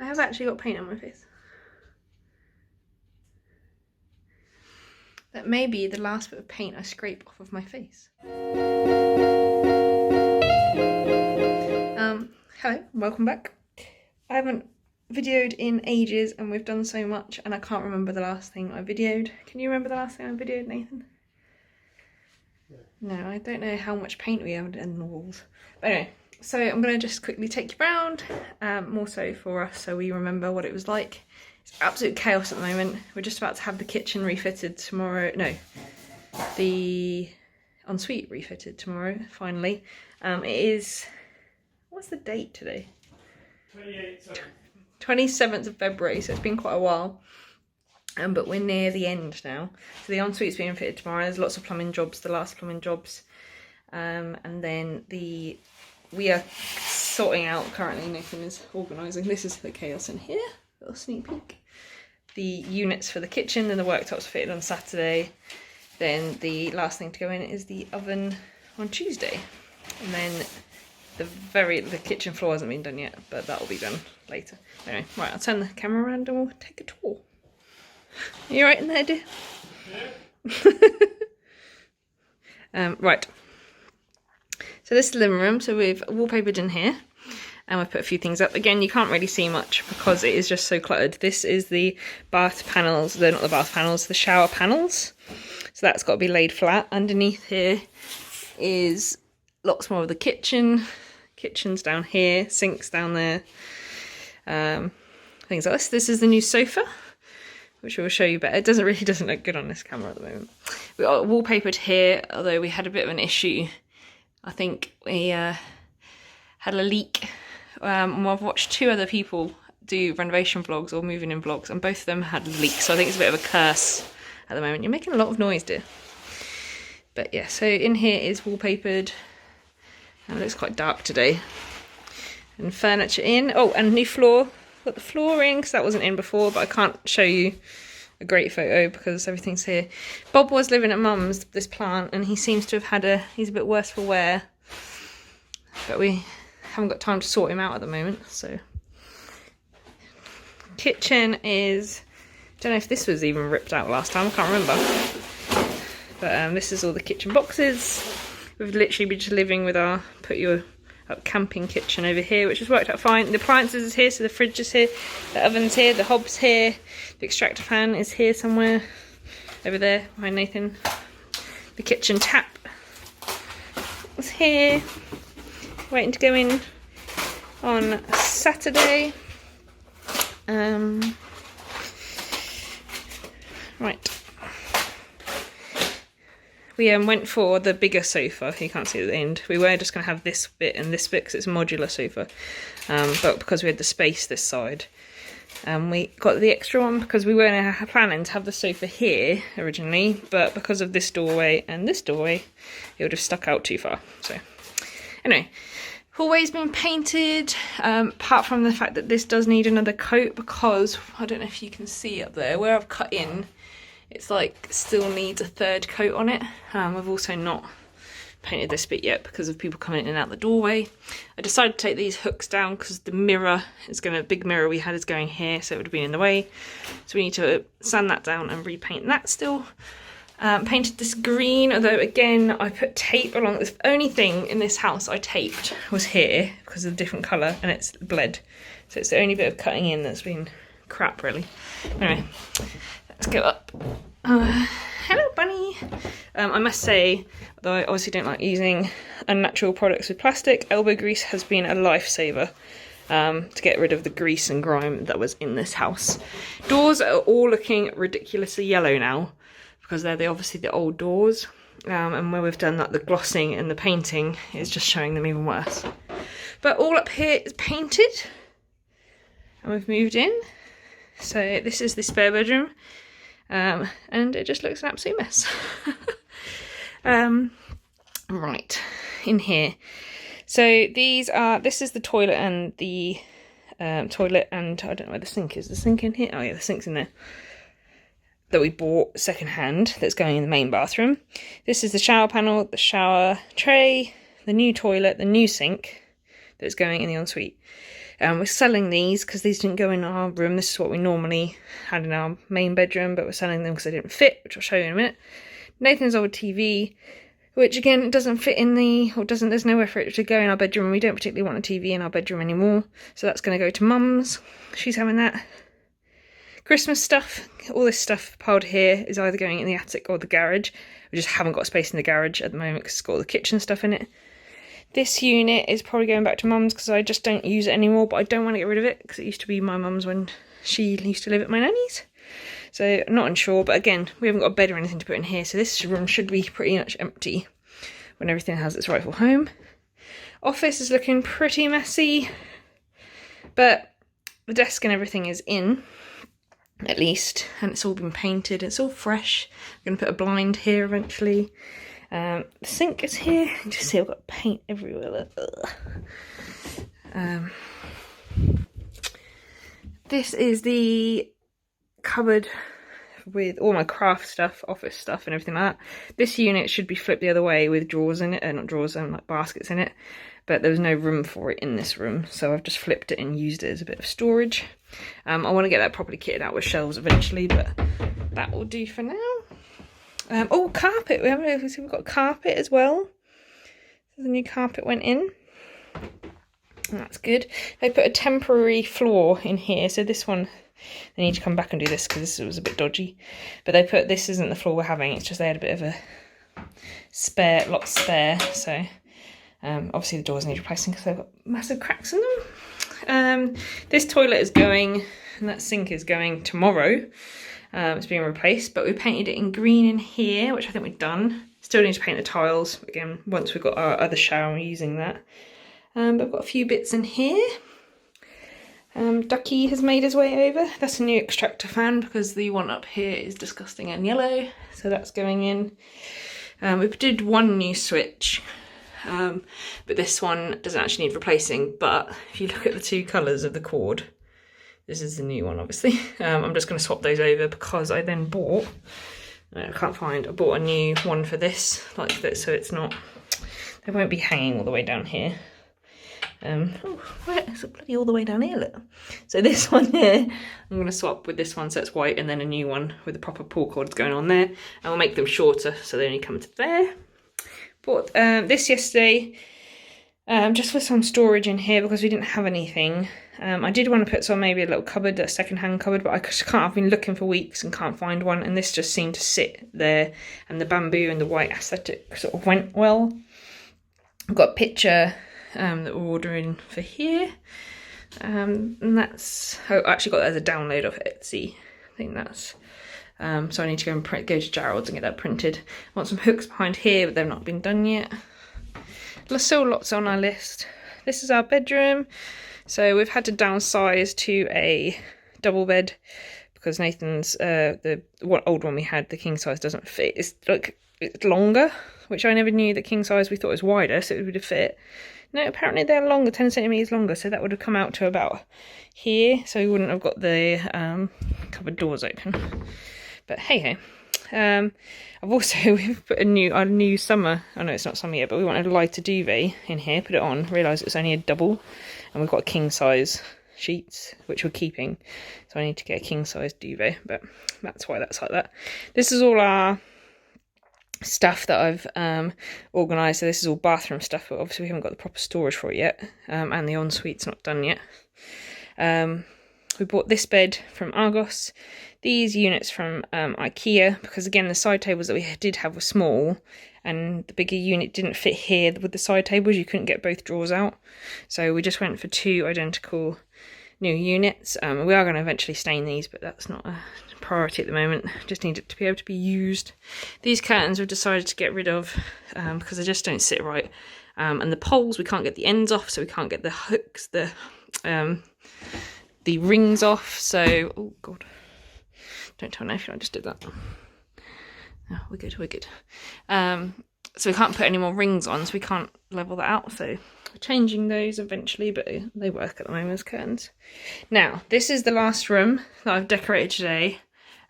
I have actually got paint on my face. That may be the last bit of paint I scrape off of my face. Hello, welcome back. I haven't videoed in ages and we've done so much and I can't remember the last thing I videoed. Can you remember the last thing I videoed, Nathan? No, I don't know how much paint we have in the walls. But anyway, so I'm going to just quickly take you around, more so for us so we remember what it was like. It's absolute chaos at the moment. We're just about to have the kitchen refitted tomorrow. No, the ensuite refitted tomorrow, finally. It is, what's the date today? 27th of February, so it's been quite a while. But we're near the end now. So the ensuite's being fitted tomorrow. There's lots of plumbing jobs, the last plumbing jobs. And then we are sorting out currently, Nathan is organising. This is the chaos in here, little sneak peek. The units for the kitchen and the worktops fitted on Saturday. Then the last thing to go in is the oven on Tuesday. And then the kitchen floor hasn't been done yet, but that will be done later. Anyway, right, I'll turn the camera around and we'll take a tour. Are you right in there, dear? Yeah. Right. So this is the living room. So we've wallpapered in here and we've put a few things up. Again, you can't really see much because it is just so cluttered. This is the bath panels. They're not the bath panels, the shower panels. So that's got to be laid flat. Underneath here is lots more of the kitchen. Kitchen's down here, sinks down there. Things like this. This is the new sofa, which I will show you better. It doesn't look good on this camera at the moment. We got wallpapered here, although we had a bit of an issue. I think we had a leak. I've watched two other people do renovation vlogs or moving in vlogs, and both of them had leaks. So I think it's a bit of a curse at the moment. You're making a lot of noise, dear. But yeah, so in here is wallpapered. And it looks quite dark today. And furniture in. Oh, and new floor. Got the floor in because that wasn't in before, but I can't show you a great photo because everything's here. Bob was living at Mum's, this plant, and he seems to have had he's a bit worse for wear. But we haven't got time to sort him out at the moment, so. Kitchen is, don't know if this was even ripped out last time, I can't remember. But this is all the kitchen boxes. We've literally been just living with our camping kitchen over here, which has worked out fine. The appliances is here, so the fridge is here, the oven's here, the hob's here, the extractor fan is here somewhere, over there behind Nathan. The kitchen tap is here, waiting to go in on Saturday. Right. We went for the bigger sofa. You can't see at the end. We were just going to have this bit and this bit because it's a modular sofa. But because we had the space this side, we got the extra one because we weren't planning to have the sofa here originally. But because of this doorway and this doorway, it would have stuck out too far. So anyway, hallway's been painted. Apart from the fact that this does need another coat because, I don't know if you can see up there, where I've cut in, it's like still needs a third coat on it. I've also not painted this bit yet because of people coming in and out the doorway. I decided to take these hooks down because the mirror is big mirror we had is going here, so it would have been in the way. So we need to sand that down and repaint that still. Painted this green, although again I put tape along. The only thing in this house I taped was here because of the different colour and it's bled. So it's the only bit of cutting in that's been crap really. Anyway. Let's go up. Hello, bunny. I must say, though I obviously don't like using unnatural products with plastic, elbow grease has been a lifesaver to get rid of the grease and grime that was in this house. Doors are all looking ridiculously yellow now because they're obviously the old doors. And where we've done that, the glossing and the painting is just showing them even worse. But all up here is painted and we've moved in. So this is the spare bedroom. And it just looks an absolute mess. Right, in here. So this is the toilet and the toilet and I don't know where the sink is. The sink in here? Oh yeah, the sink's in there. That we bought second hand that's going in the main bathroom. This is the shower panel, the shower tray, the new toilet, the new sink, that's going in the ensuite. We're selling these because these didn't go in our room. This is what we normally had in our main bedroom, but we're selling them because they didn't fit, which I'll show you in a minute. Nathan's old TV, which again doesn't fit in there's nowhere for it to go in our bedroom, and we don't particularly want a TV in our bedroom anymore. So that's going to go to Mum's. She's having that. Christmas stuff, all this stuff piled here is either going in the attic or the garage. We just haven't got space in the garage at the moment because it's got all the kitchen stuff in it. This unit is probably going back to Mum's because I just don't use it anymore, but I don't want to get rid of it because it used to be my mum's when she used to live at my nanny's. So I'm not unsure, but again, we haven't got a bed or anything to put in here, so this room should be pretty much empty when everything has its rightful home. Office is looking pretty messy, but the desk and everything is in, at least, and it's all been painted. It's all fresh. I'm going to put a blind here eventually. The sink is here. You can just see I've got paint everywhere. This is the cupboard with all my craft stuff, office stuff and everything like that. This unit should be flipped the other way with drawers in it, not drawers, like baskets in it, but there was no room for it in this room, so I've just flipped it and used it as a bit of storage. I want to get that properly kitted out with shelves eventually, but that will do for now. Oh, carpet. We've got carpet as well. So the new carpet went in. That's good. They put a temporary floor in here. So this one, they need to come back and do this because this was a bit dodgy. But they put, this isn't the floor we're having. It's just they had a bit of a lot spare. So obviously the doors need replacing because they've got massive cracks in them. This toilet is going, and that sink is going tomorrow. It's being replaced, but we painted it in green in here, which I think we've done. Still need to paint the tiles again once we've got our other shower and we're using that. But I've got a few bits in here. Ducky has made his way over. That's a new extractor fan because the one up here is disgusting and yellow, so that's going in. We did one new switch, but this one doesn't actually need replacing. But if you look at the two colours of the cord, this is the new one, obviously. I'm just going to swap those over because I then bought, I bought a new one for this, like this, so it's not, they won't be hanging all the way down here. It's bloody all the way down here, look. So this one here, I'm going to swap with this one so it's white, and then a new one with the proper pull cords going on there. And we'll make them shorter so they only come to there. Bought this yesterday, just for some storage in here because we didn't have anything. I did want to put some, maybe a little cupboard, a second-hand cupboard, but I just can't. I've been looking for weeks and can't find one, and this just seemed to sit there, and the bamboo and the white aesthetic sort of went well. I've got a picture that we're ordering for here, and that's, I actually got that as a download of Etsy. I think that's, so I need to go and go to Gerald's and get that printed. I want some hooks behind here, but they've not been done yet. There's still lots on our list. This is our bedroom. So we've had to downsize to a double bed because Nathan's, the old one we had, the king size doesn't fit. It's like, it's longer, which I never knew that king size, we thought was wider, so it would have fit. No, apparently they're longer, 10 centimetres longer, so that would have come out to about here, so we wouldn't have got the cupboard doors open. But hey ho. We've put a new summer, I know it's not summer yet, but we wanted a lighter duvet in here, put it on, realised it's only a double, and we've got king size sheets, which we're keeping, so I need to get a king size duvet, but that's why that's like that. This is all our stuff that I've organised, so this is all bathroom stuff, but obviously we haven't got the proper storage for it yet, and the ensuite's not done yet. We bought this bed from Argos, these units from IKEA, because again the side tables that we did have were small, and the bigger unit didn't fit here with the side tables. You couldn't get both drawers out, so we just went for two identical new units. We are going to eventually stain these, but that's not a priority at the moment. Just need it to be able to be used. These curtains we've decided to get rid of because they just don't sit right, and the poles we can't get the ends off, so we can't get the hooks, the rings off. So oh god, don't tell Nathan I just did that. No, we're good. So we can't put any more rings on, so we can't level that out, so we're changing those eventually, but they work at the moment as curtains. Now this is the last room that I've decorated today,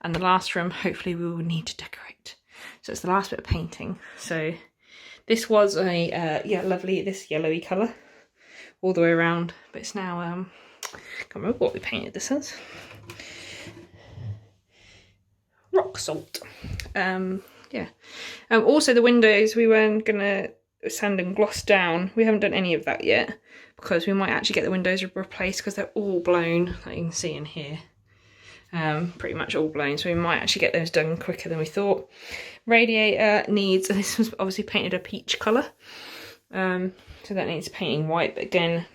and the last room hopefully we will need to decorate, so it's the last bit of painting. So this was a lovely, this yellowy colour, all the way around. But it's now, can't remember what we painted this as. Rock salt. Yeah. Also the windows, we weren't gonna sand and gloss down. We haven't done any of that yet because we might actually get the windows replaced because they're all blown, like you can see in here. Pretty much all blown, so we might actually get those done quicker than we thought. Radiator needs, and this was obviously painted a peach colour, so that needs painting white, but again,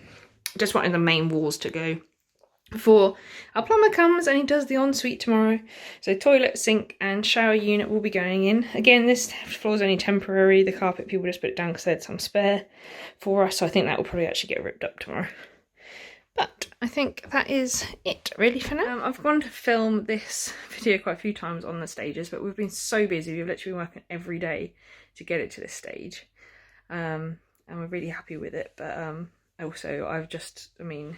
just wanted the main walls to go before our plumber comes and he does the ensuite tomorrow. So toilet, sink and shower unit will be going in. Again, this floor's only temporary. The carpet people just put it down because they had some spare for us, so I think that will probably actually get ripped up tomorrow. But I think that is it really for now. I've gone to film this video quite a few times on the stages, but we've been so busy. We've literally been working every day to get it to this stage. And we're really happy with it. But also I've just, I mean,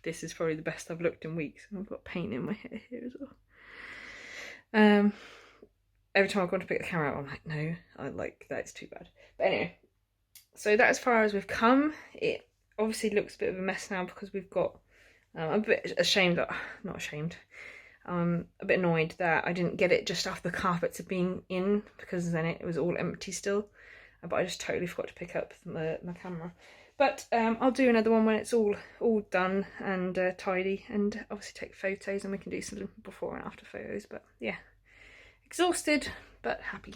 this is probably the best I've looked in weeks. And I've got paint in my hair here as well. Every time I've gone to pick the camera up, I'm like, no, I like, that's too bad. But anyway, so that's as far as we've come. It obviously looks a bit of a mess now because we've got, I'm a bit ashamed that, not ashamed, a bit annoyed that I didn't get it just after the carpets had been in, because then it was all empty still. But I just totally forgot to pick up my camera. But I'll do another one when it's all done and tidy, and obviously take photos, and we can do some before and after photos. But yeah, exhausted but happy.